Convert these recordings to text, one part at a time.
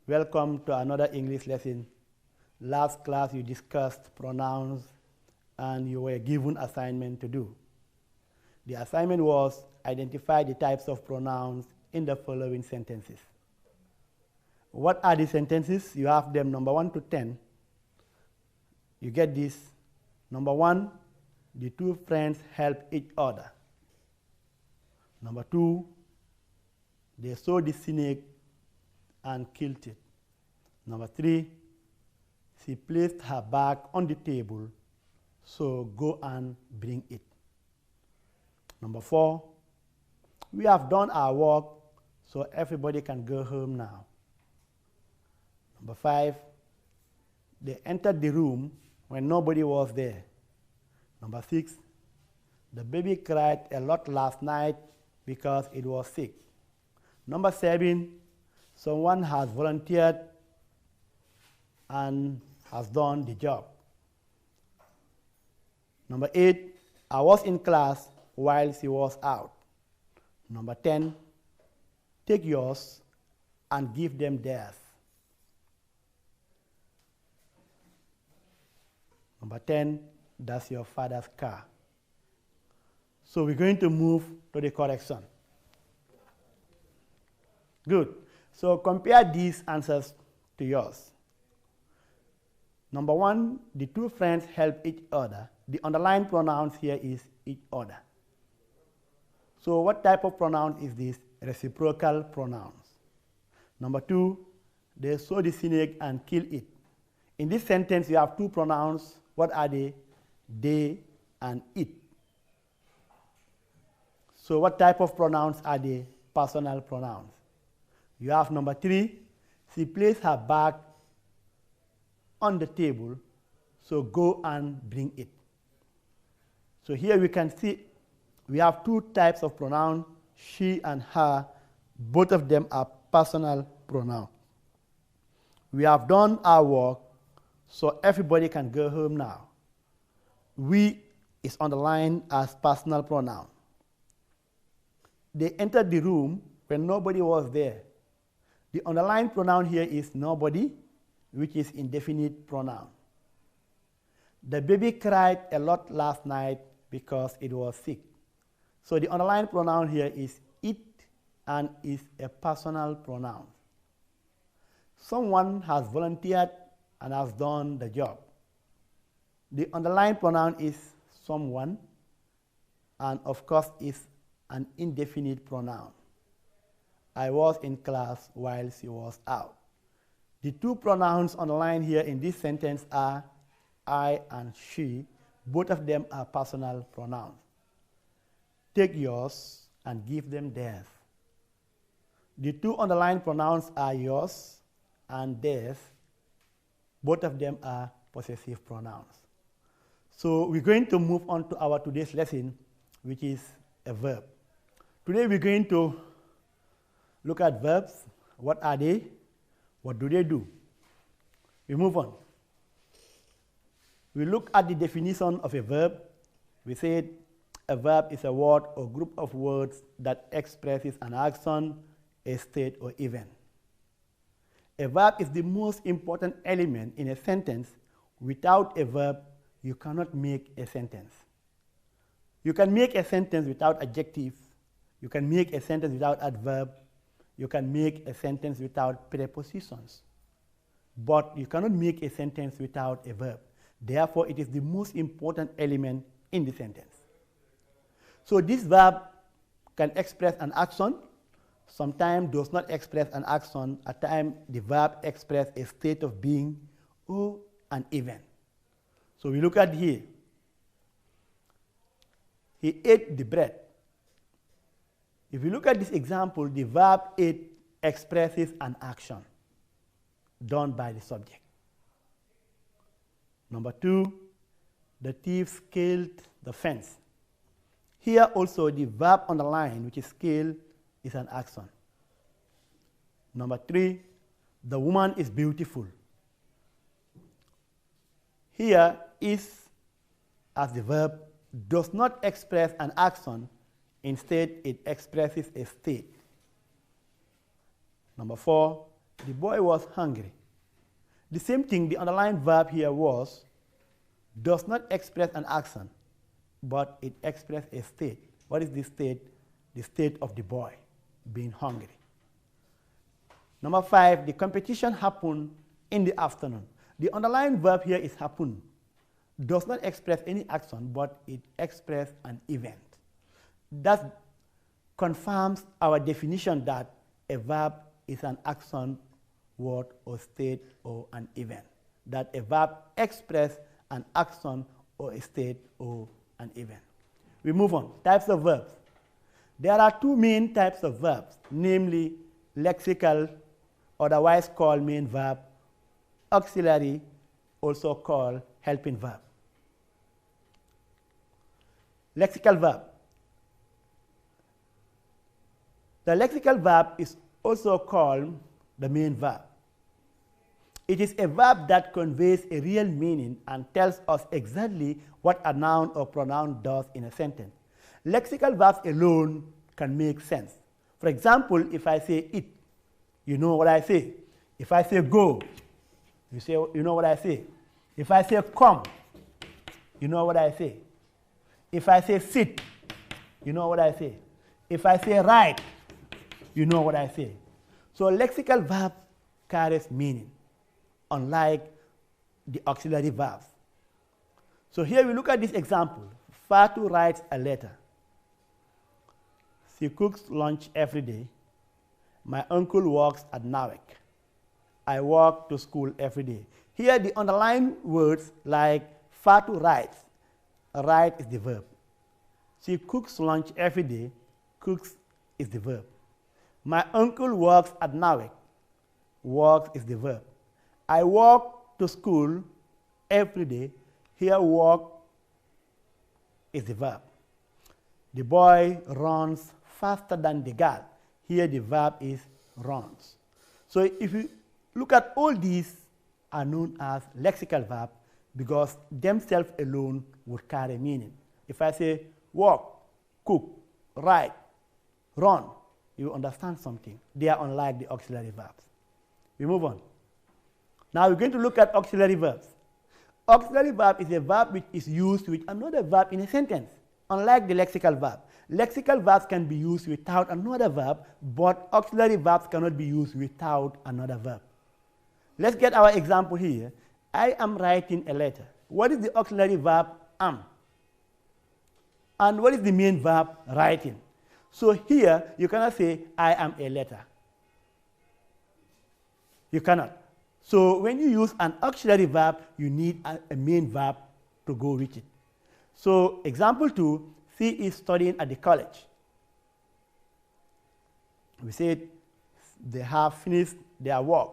Welcome to another English lesson. Last class you discussed pronouns and you were given assignment to do. The assignment was identify the types of pronouns in the following sentences. What are the sentences? You have them number 1 to 10. You get this. Number 1, the two friends help each other. Number 2, they saw the snake and killed it. Number 3, she placed her bag on the table, so go and bring it. Number 4, we have done our work, so everybody can go home now. Number 5, they entered the room when nobody was there. Number 6, the baby cried a lot last night because it was sick. Number 7, someone has volunteered and has done the job. Number 8, I was in class while she was out. Number 10, take yours and give them theirs. Number 10, that's your father's car. So we're going to move to the correction. Good. So compare these answers to yours. Number 1, the two friends help each other. The underlined pronouns here is each other. So what type of pronoun is this? Reciprocal pronouns. Number 2, they saw the snake and killed it. In this sentence, you have two pronouns. What are they? They and it. So what type of pronouns are they? Personal pronouns. You have number 3, she placed her bag on the table, so go and bring it. So here we can see we have two types of pronoun, she and her. Both of them are personal pronouns. We have done our work, so everybody can go home now. We is underlined as personal pronoun. They entered the room when nobody was there. The underlined pronoun here is nobody, which is indefinite pronoun. The baby cried a lot last night because it was sick. So the underlined pronoun here is it and is a personal pronoun. Someone has volunteered and has done the job. The underlined pronoun is someone and of course is an indefinite pronoun. I was in class while she was out. The two pronouns underlined here in this sentence are I and she. Both of them are personal pronouns. Take yours and give them theirs. The two underlined pronouns are yours and theirs. Both of them are possessive pronouns. So we're going to move on to our today's lesson, which is a verb. Today we're going to look at verbs. What are they? What do they do? We move on. We look at the definition of a verb. We said a verb is a word or group of words that expresses an action, a state, or event. A verb is the most important element in a sentence. Without a verb, you cannot make a sentence. You can make a sentence without adjective. You can make a sentence without adverb. You can make a sentence without prepositions. But you cannot make a sentence without a verb. Therefore, it is the most important element in the sentence. So this verb can express an action, sometimes does not express an action, at times the verb expresses a state of being or an event. So we look at here. He ate the bread. If you look at this example, the verb ate expresses an action done by the subject. Number 2, the thief scaled the fence. Here also the verb underlined, which is scale, is an action. Number 3, the woman is beautiful. Here is, as the verb, does not express an action. Instead, it expresses a state. Number 4, The boy was hungry. The same thing, the underlying verb here was, does not express an action, but it expresses a state. What is this state? The state of the boy being hungry. Number 5, the competition happened in the afternoon. The underlying verb here is happen. Does not express any action, but it expresses an event. That confirms our definition that a verb is an action, word, or state, or an event. That a verb expresses an action, or a state, or an event. We move on. Types of verbs. There are 2 main types of verbs, namely lexical, otherwise called main verb, auxiliary, also called helping verb. Lexical verb. The lexical verb is also called the main verb. It is a verb that conveys a real meaning and tells us exactly what a noun or pronoun does in a sentence. Lexical verbs alone can make sense. For example, if I say eat, you know what I say. If I say go, you know what I say. If I say come, you know what I say. If I say sit, you know what I say. If I say write, you know what I say. So lexical verb carries meaning, unlike the auxiliary verbs. So here we look at this example. Fatu writes a letter. She cooks lunch every day. My uncle works at NAWEC. I walk to school every day. Here the underlying words like Fatu writes. Write is the verb. She cooks lunch every day. Cooks is the verb. My uncle works at NAWEC. Works is the verb. I walk to school every day. Here walk is the verb. The boy runs faster than the girl. Here the verb is runs. So if you look at all these are known as lexical verbs because themselves alone would carry meaning. If I say walk, cook, write, run, you understand something. They are unlike the auxiliary verbs. We move on. Now we're going to look at auxiliary verbs. Auxiliary verb is a verb which is used with another verb in a sentence, unlike the lexical verb. Lexical verbs can be used without another verb, but auxiliary verbs cannot be used without another verb. Let's get our example here. I am writing a letter. What is the auxiliary verb? Am. And what is the main verb? Writing. So here, you cannot say, I am a letter. You cannot. So when you use an auxiliary verb, you need a main verb to go with it. So example 2, she is studying at the college. We said they have finished their work.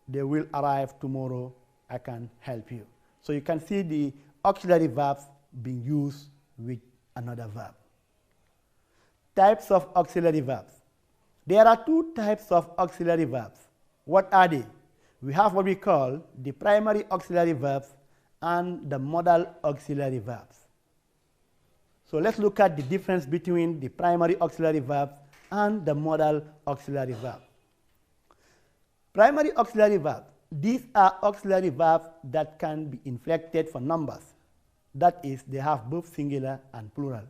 They will arrive tomorrow. I can help you. So you can see the auxiliary verbs being used with another verb. Types of auxiliary verbs. There are 2 types of auxiliary verbs. What are they? We have what we call the primary auxiliary verbs and the modal auxiliary verbs. So let's look at the difference between the primary auxiliary verbs and the modal auxiliary verb. Primary auxiliary verbs. These are auxiliary verbs that can be inflected for numbers. That is, they have both singular and plural.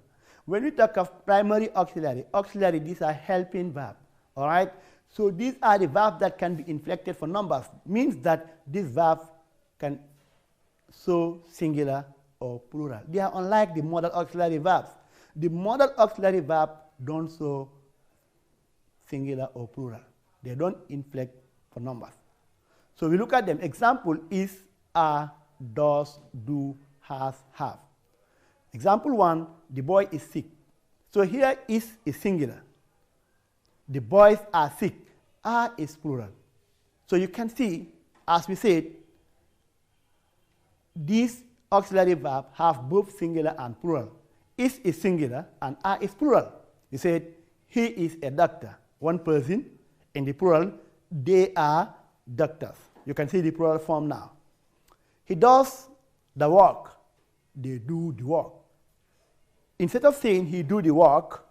When we talk of primary auxiliary, these are helping verbs. All right? So these are the verbs that can be inflected for numbers. Means that these verbs can show singular or plural. They are unlike the modal auxiliary verbs. The modal auxiliary verbs don't show singular or plural. They don't inflect for numbers. So we look at them. Example is are, does, do, has, have. Example 1, the boy is sick. So here is singular. The boys are sick. Are is plural. So you can see, as we said, these auxiliary verbs have both singular and plural. Is singular and are is plural. You said, he is a doctor. One person. In the plural, they are doctors. You can see the plural form now. He does the work. They do the work. Instead of saying he do the work,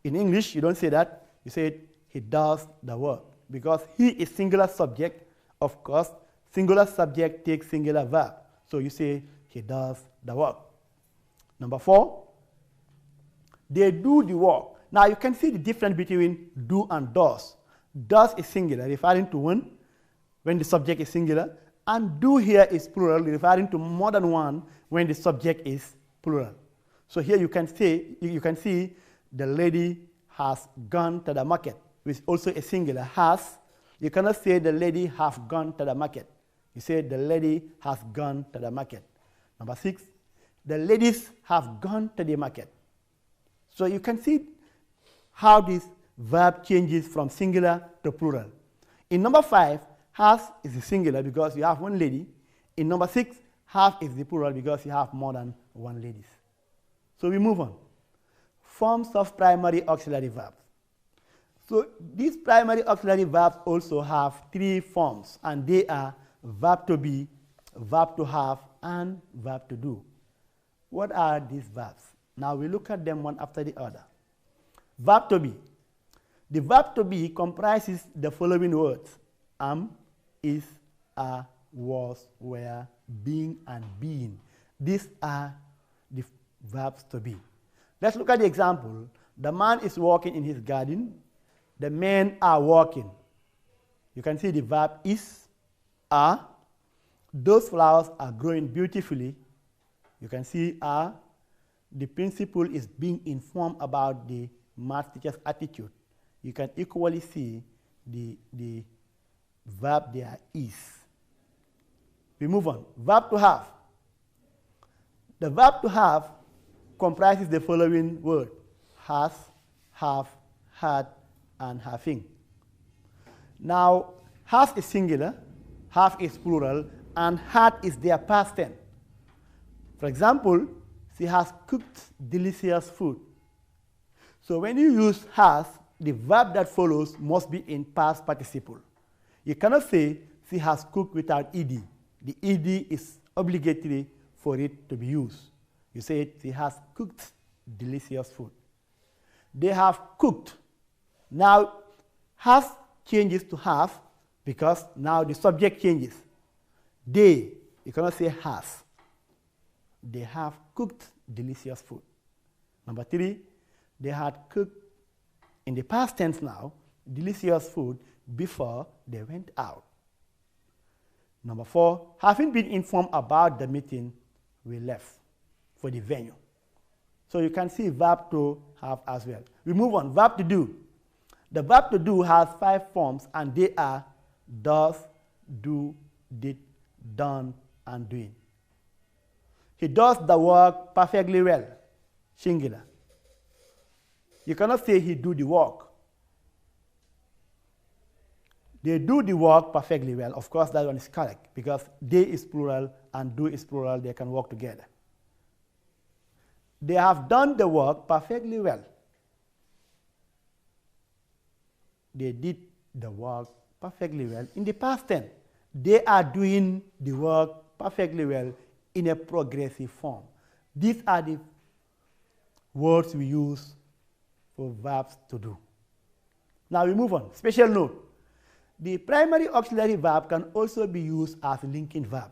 in English, you don't say that. You say he does the work. because he is singular subject. Of course, singular subject takes singular verb. So you say he does the work. Number 4, they do the work. Now you can see the difference between do and does. Does is singular, referring to one when the subject is singular, and do here is plural, referring to more than one when the subject is plural. So here you can see the lady has gone to the market, which is also a singular. Has, you cannot say the lady have gone to the market. You say the lady has gone to the market. Number 6, the ladies have gone to the market. So you can see how this verb changes from singular to plural. In number 5, has is the singular because you have one lady. In number 6, have is the plural because you have more than one ladies. So we move on. Forms of primary auxiliary verbs. So these primary auxiliary verbs also have 3 forms, and they are verb to be, verb to have, and verb to do. What are these verbs? Now we look at them one after the other. Verb to be. The verb to be comprises the following words: am, is, are, was, were, being, and being. These are the verbs to be. Let's look at the example. The man is walking in his garden. The men are walking. You can see the verb is, are. Those flowers are growing beautifully. You can see are. The principal is being informed about the math teacher's attitude. You can equally see the verb there is. We move on. Verb to have. The verb to have comprises the following word: has, have, had, and having. Now, has is singular, have is plural, and had is their past tense. For example, she has cooked delicious food. So when you use has, the verb that follows must be in past participle. You cannot say she has cooked without ed. The ed is obligatory for it to be used. You say she has cooked delicious food. They have cooked. Now, has changes to have because now the subject changes. They, you cannot say has. They have cooked delicious food. Number 3, they had cooked, in the past tense now, delicious food before they went out. Number 4, having been informed about the meeting, we left for the venue. So you can see verb to have as well. We move on. Verb to do. The verb to do has 5 forms, and they are does, do, did, done, and doing. He does the work perfectly well, singular. You cannot say he do the work. They do the work perfectly well. Of course, that one is correct because they is plural and do is plural. They can work together. They have done the work perfectly well. They did the work perfectly well. In the past tense, they are doing the work perfectly well in a progressive form. These are the words we use for verbs to do. Now we move on. Special note. The primary auxiliary verb can also be used as a linking verb.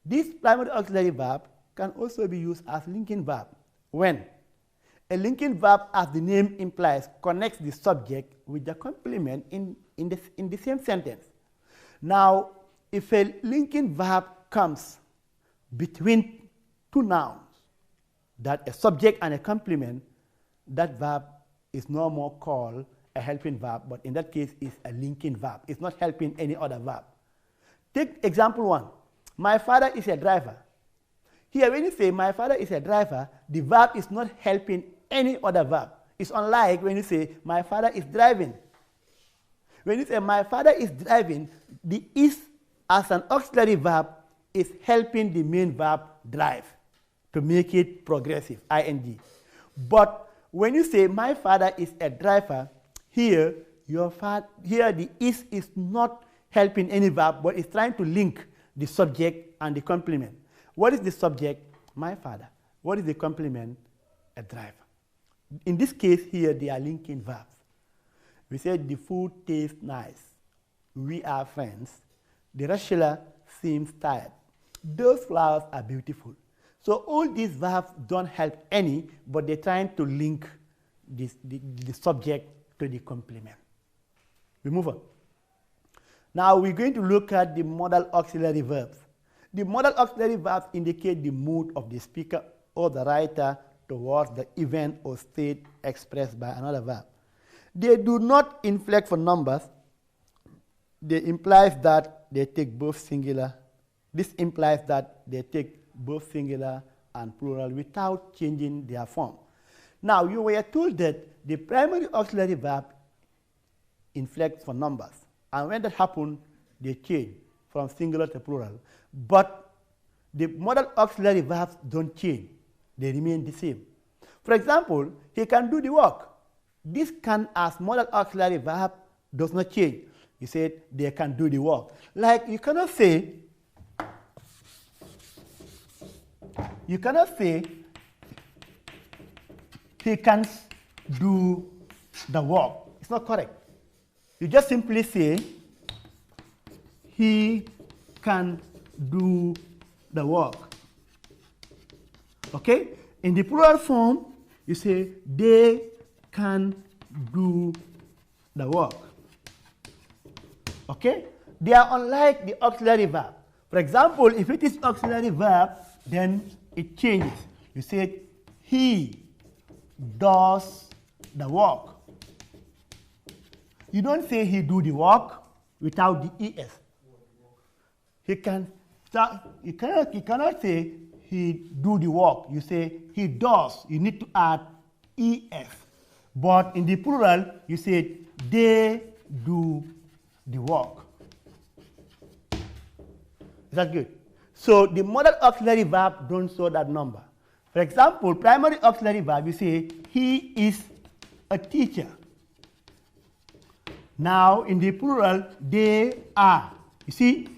This primary auxiliary verb can also be used as linking verb when a linking verb, as the name implies, connects the subject with the complement in the same sentence. Now, if a linking verb comes between 2 nouns, that a subject and a complement, that verb is no more called a helping verb, but in that case is a linking verb. It's not helping any other verb. Take example 1. My father is a driver. Here, when you say my father is a driver, the verb is not helping any other verb. It's unlike when you say my father is driving. When you say my father is driving, the is as an auxiliary verb is helping the main verb drive to make it progressive, ing. But when you say my father is a driver, here the is not helping any verb, but it's trying to link the subject and the complement. What is the subject? My father. What is the complement? A driver. In this case here, they are linking verbs. We said the food tastes nice. We are friends. The Rashila seems tired. Those flowers are beautiful. So all these verbs don't help any, but they're trying to link the subject to the complement. We move on. Now we're going to look at the modal auxiliary verbs. The modal auxiliary verbs indicate the mood of the speaker or the writer towards the event or state expressed by another verb. They do not inflect for numbers. They implies that they take both singular. This implies that they take both singular and plural without changing their form. Now, you were told that the primary auxiliary verb inflects for numbers. And when that happens, they change from singular to plural. But the modal auxiliary verbs don't change. They remain the same. For example, he can do the work. This can as modal auxiliary verb does not change. You said they can do the work. Like you cannot say he can do the work. It's not correct. You just simply say he can do the work. Okay? In the plural form, you say they can do the work. Okay? They are unlike the auxiliary verb. For example, if it is auxiliary verb, then it changes. You say he does the work. You don't say he do the work without the es. He cannot say he do the work. You say he does. You need to add es. But in the plural, you say they do the work. Is that good? So the modal auxiliary verb don't show that number. For example, primary auxiliary verb, you say he is a teacher. Now in the plural, they are. You see,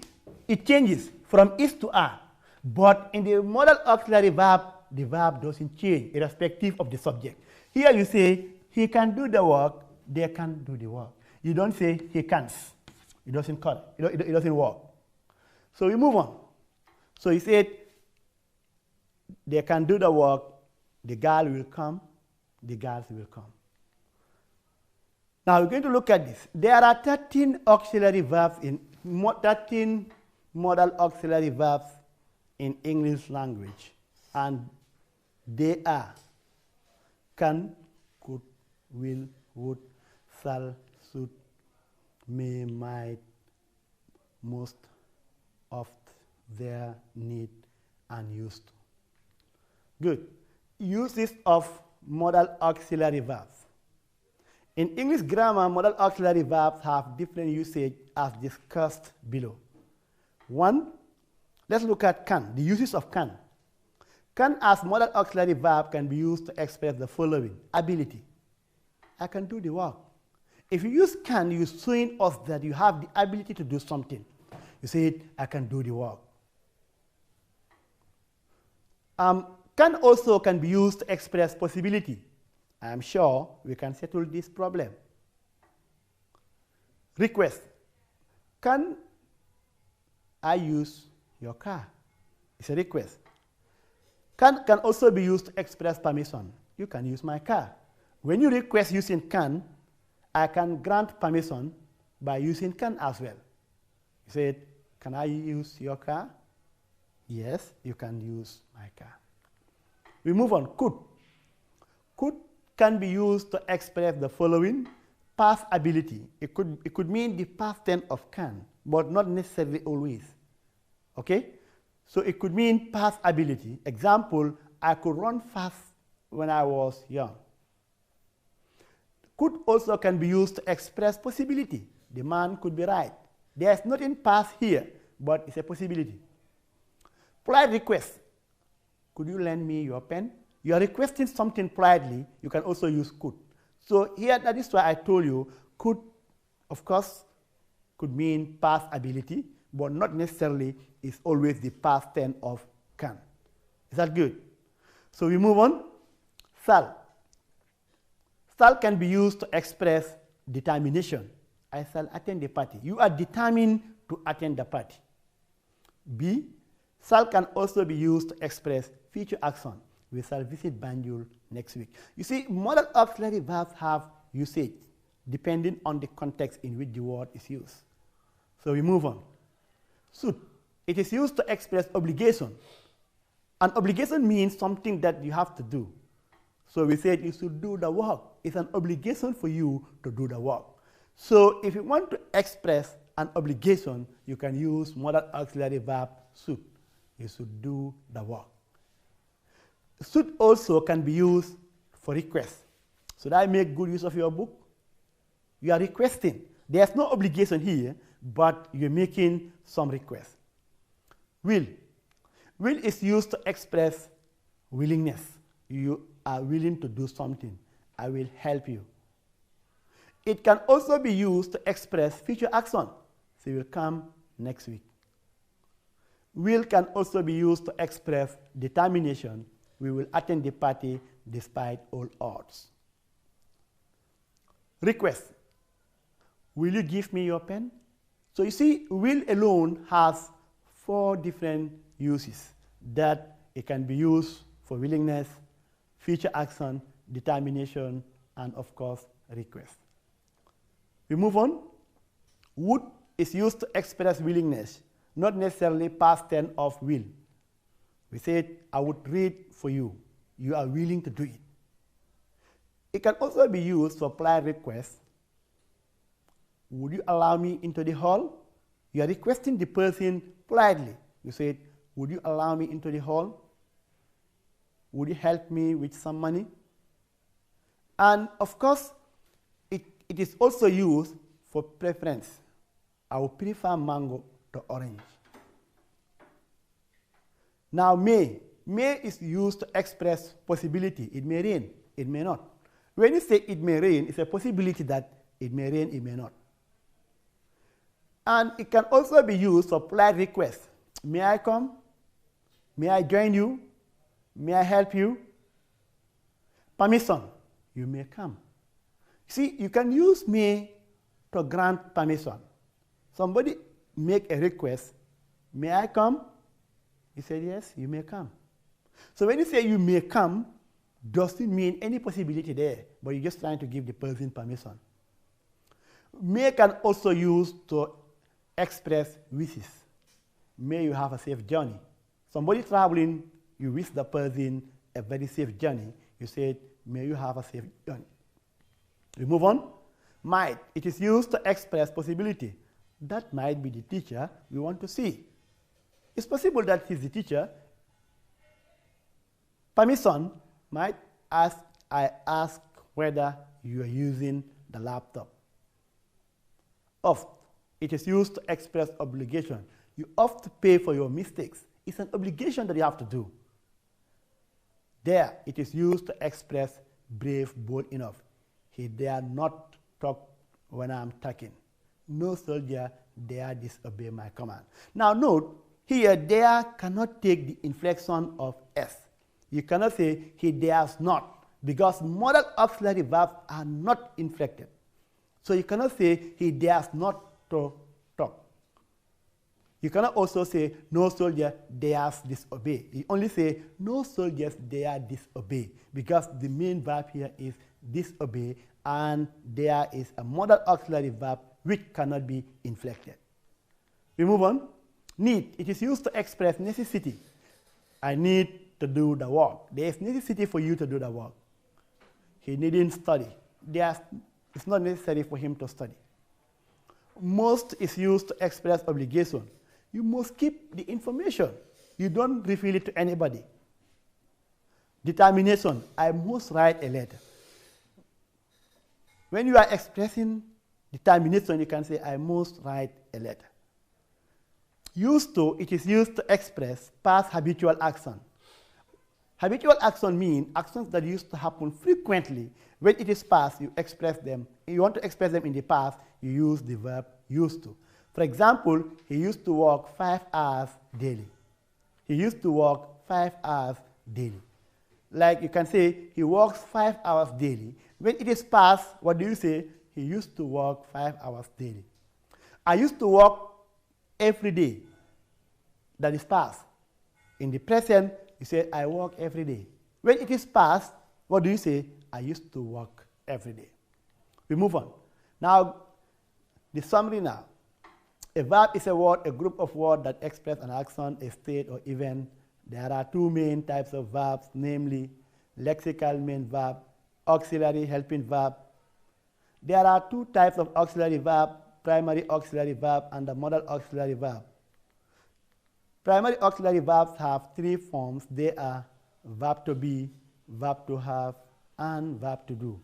it changes from is to are. But in the modal auxiliary verb, the verb doesn't change irrespective of the subject. Here you say he can do the work, they can do the work. You don't say he can't. It doesn't cut. It doesn't work. So we move on. So he said they can do the work, the girl will come, the girls will come. Now we're going to look at this. There are 13 auxiliary verbs in 13 modal auxiliary verbs in English language, and they are can, could, will, would, shall, should, may, might, most, oft, there, need, and used to. Good. Uses of modal auxiliary verbs. In English grammar, modal auxiliary verbs have different usage as discussed below. One, let's look at can, the uses of can. Can as modal auxiliary verb can be used to express the following: ability. I can do the work. If you use can, you're showing us that you have the ability to do something. You say, I can do the work. Can also can be used to express possibility. I am sure we can settle this problem. Request. Can I use your car? It's a request. Can also be used to express permission. You can use my car. When you request using can, I can grant permission by using can as well. You said, can I use your car? Yes, you can use my car. We move on. Could. Could can be used to express the following: past ability. It could mean the past tense of can, but not necessarily always. Okay? So it could mean past ability. Example, I could run fast when I was young. Could also can be used to express possibility. The man could be right. There's nothing past here, but it's a possibility. Polite request. Could you lend me your pen? You are requesting something politely. You can also use could. So here, that is why I told you could, of course, could mean past ability, but not necessarily is always the past tense of can. Is that good? So we move on. Shall. Shall can be used to express determination. I shall attend the party. You are determined to attend the party. B, shall can also be used to express future action. We shall visit Banjul next week. You see, modal auxiliary verbs have usage depending on the context in which the word is used. So we move on. Should. It is used to express obligation. An obligation means something that you have to do. So we said you should do the work. It's an obligation for you to do the work. So if you want to express an obligation, you can use modal auxiliary verb should. You should do the work. Should also can be used for request. Should I make good use of your book? You are requesting. There's no obligation here, but you're making some request. Will. Will is used to express willingness. You are willing to do something. I will help you. It can also be used to express future action. She will come next week. Will can also be used to express determination. We will attend the party despite all odds. Request. Will you give me your pen? So you see, will alone has 4 different uses that it can be used for willingness, future action, determination, and of course, request. We move on. Would is used to express willingness, not necessarily past tense of will. We said, I would read for you. You are willing to do it. It can also be used to apply request. Would you allow me into the hall? You are requesting the person politely. You said, would you allow me into the hall? Would you help me with some money? And of course, it is also used for preference. I would prefer mango to orange. Now, may. May is used to express possibility. It may rain, it may not. When you say it may rain, it's a possibility that it may rain, it may not. And it can also be used for polite request. May I come? May I join you? May I help you? Permission. You may come. See, you can use may to grant permission. Somebody make a request. May I come? You say yes, you may come. So when you say you may come, doesn't mean any possibility there, but you're just trying to give the person permission. May can also use to express wishes. May you have a safe journey. Somebody traveling, you wish the person a very safe journey. You said, may you have a safe journey. We move on. Might. It is used to express possibility. That might be the teacher we want to see. It's possible that he's the teacher. Permission. Might ask, I ask whether you are using the laptop. Oft. It is used to express obligation. You have to pay for your mistakes. It's an obligation that you have to do. There, it is used to express brave, bold enough. He dare not talk when I'm talking. No soldier dare disobey my command. Now note, here, dare cannot take the inflection of S. You cannot say he dares not, because modal auxiliary verbs are not inflected. So you cannot say he dares not to talk. You cannot also say no soldier dares disobey. You only say no soldiers dare disobey, because the main verb here is disobey, and there is a modal auxiliary verb which cannot be inflected. We move on. Need. It is used to express necessity. I need to do the work. There is necessity for you to do the work. He needn't study. It's not necessary for him to study. Must is used to express obligation. You must keep the information. You don't reveal it to anybody. Determination. I must write a letter. When you are expressing determination, you can say, I must write a letter. Used to, it is used to express past habitual action. Habitual action means actions that used to happen frequently. When it is past, you express them. If you want to express them in the past, you use the verb used to. For example, he used to work 5 hours daily. He used to work 5 hours daily. Like you can say, he works 5 hours daily. When it is past, what do you say? He used to work 5 hours daily. I used to work every day. That is past. In the present, you say, I work every day. When it is past, what do you say? I used to work every day. We move on. Now, the summary now. A verb is a word, a group of words that express an action, a state, or event. There are 2 main types of verbs, namely lexical main verb, auxiliary helping verb. There are 2 types of auxiliary verb, primary auxiliary verb and the modal auxiliary verb. Primary auxiliary verbs have 3 forms. They are verb to be, verb to have, and verb to do.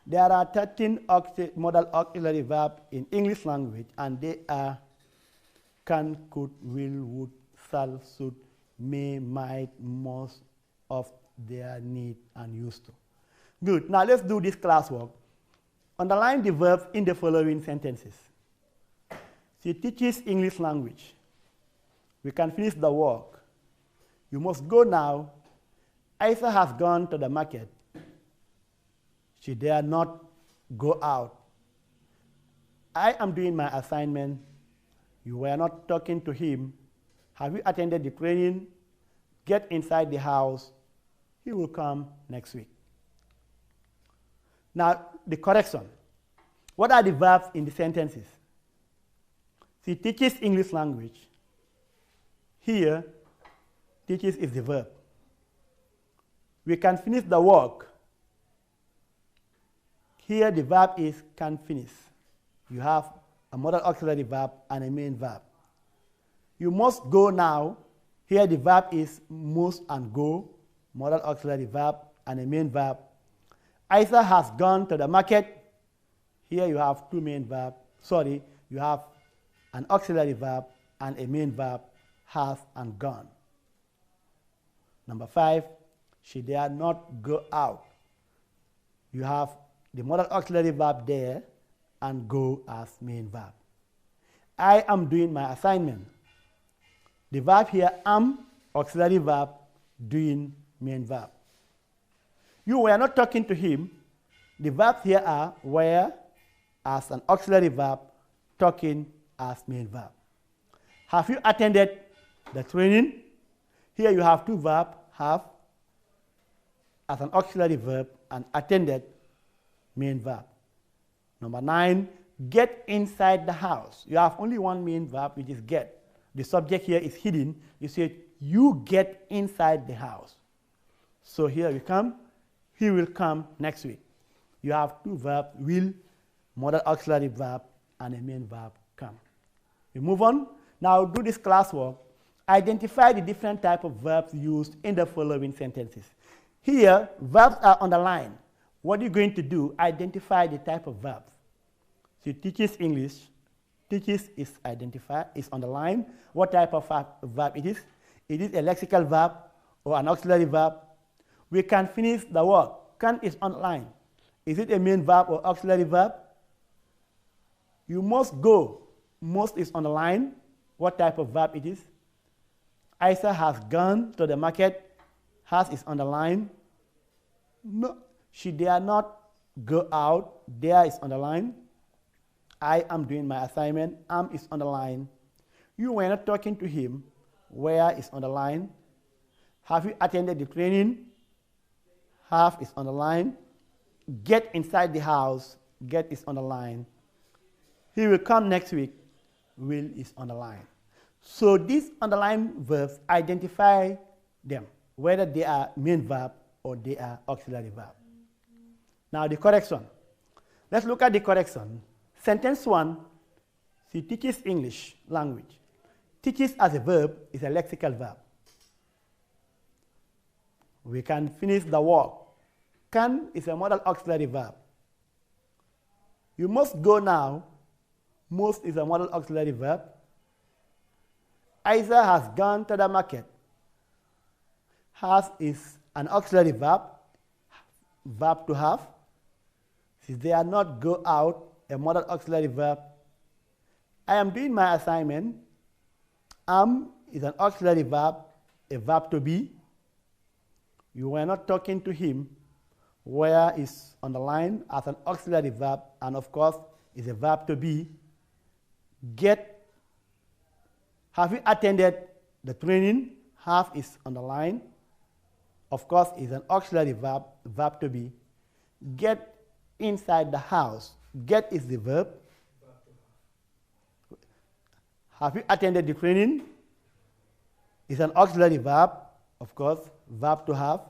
There are 13 modal auxiliary verbs in English language, and they are can, could, will, would, shall, should, may, might, must, of, their, need, and used to. Good. Now let's do this classwork. Underline the verbs in the following sentences. She teaches English language. We can finish the work. You must go now. Isa has gone to the market. She dare not go out. I am doing my assignment. You were not talking to him. Have you attended the training? Get inside the house. He will come next week. Now, the correction. What are the verbs in the sentences? She teaches English language. Here, teaches is the verb. We can finish the work. Here, the verb is can finish. You have a modal auxiliary verb and a main verb. You must go now. Here, the verb is must and go, modal auxiliary verb and a main verb. Isa has gone to the market. Here, you have 2 main verbs. Sorry, you have an auxiliary verb and a main verb, has and gone. Number 5, she dare not go out. You have the modal auxiliary verb there and go as main verb. I am doing my assignment. The verb here, am, auxiliary verb, doing, main verb. You were not talking to him. The verbs here are were as an auxiliary verb, talking as main verb. Have you attended the training? Here you have 2 verbs, have as an auxiliary verb and attended, main verb. Number 9, get inside the house. You have only 1 main verb, which is get. The subject here is hidden. You say, you get inside the house. So here we come. He will come next week. You have 2 verbs, will, modal auxiliary verb, and a main verb, come. We move on. Now do this classwork. Identify the different type of verbs used in the following sentences. Here, verbs are underlined. What are you going to do? Identify the type of verbs. She teaches English. Teaches is identified, is underlined. What type of verb it is? It is a lexical verb or an auxiliary verb. We can finish the work. Can is underlined. Is it a main verb or auxiliary verb? You must go. Must is underlined. What type of verb it is? Isa has gone to the market. Has is underlined. No, she dare not go out. Dare is underlined. I am doing my assignment. Am is underlined. You were not talking to him. Where is underlined. Have you attended the training? Have is underlined. Get inside the house. Get is underlined. He will come next week. Will is underlined. So these underlined verbs, identify them, whether they are main verb or they are auxiliary verb. Now the correction. Let's look at the correction. Sentence 1, she teaches English language. Teaches as a verb is a lexical verb. We can finish the work. Can is a modal auxiliary verb. You must go now. Must is a modal auxiliary verb. Isa has gone to the market. Has is an auxiliary verb. Verb to have. She dare not go out, a modal auxiliary verb. I am doing my assignment. Am is an auxiliary verb, a verb to be. You were not talking to him. where is underlined as an auxiliary verb, and of course is a verb to be. Get, have you attended the training? Have is underlined. Of course, is an auxiliary verb, verb to be. Get inside the house. Get is the verb. Have you attended the training? Is an auxiliary verb, of course, verb to have.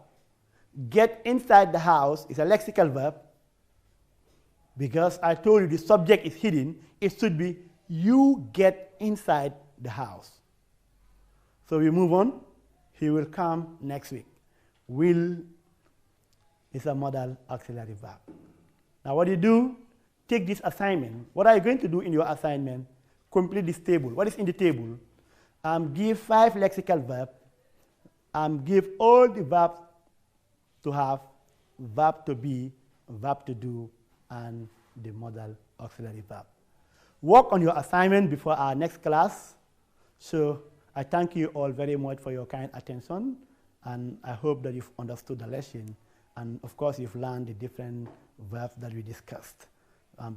Get inside the house is a lexical verb. Because I told you the subject is hidden, it should be you get inside the house. So we move on. He will come next week. Will is a modal auxiliary verb. Now what do you do? Take this assignment. What are you going to do in your assignment? Complete this table. What is in the table? Give 5 lexical verbs. Give all the verbs to have, verb to be, verb to do, and the modal auxiliary verb. Work on your assignment before our next class. So I thank you all very much for your kind attention, and I hope that you've understood the lesson, and of course you've learned the different verbs that we discussed.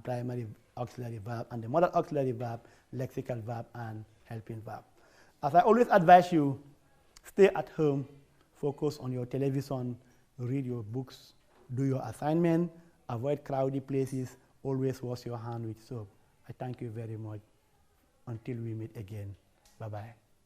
Primary auxiliary verb and the modal auxiliary verb, lexical verb, and helping verb. As I always advise you, stay at home, focus on your television, read your books, do your assignment, avoid crowded places, always wash your hand with soap. I thank you very much. Until we meet again, bye-bye.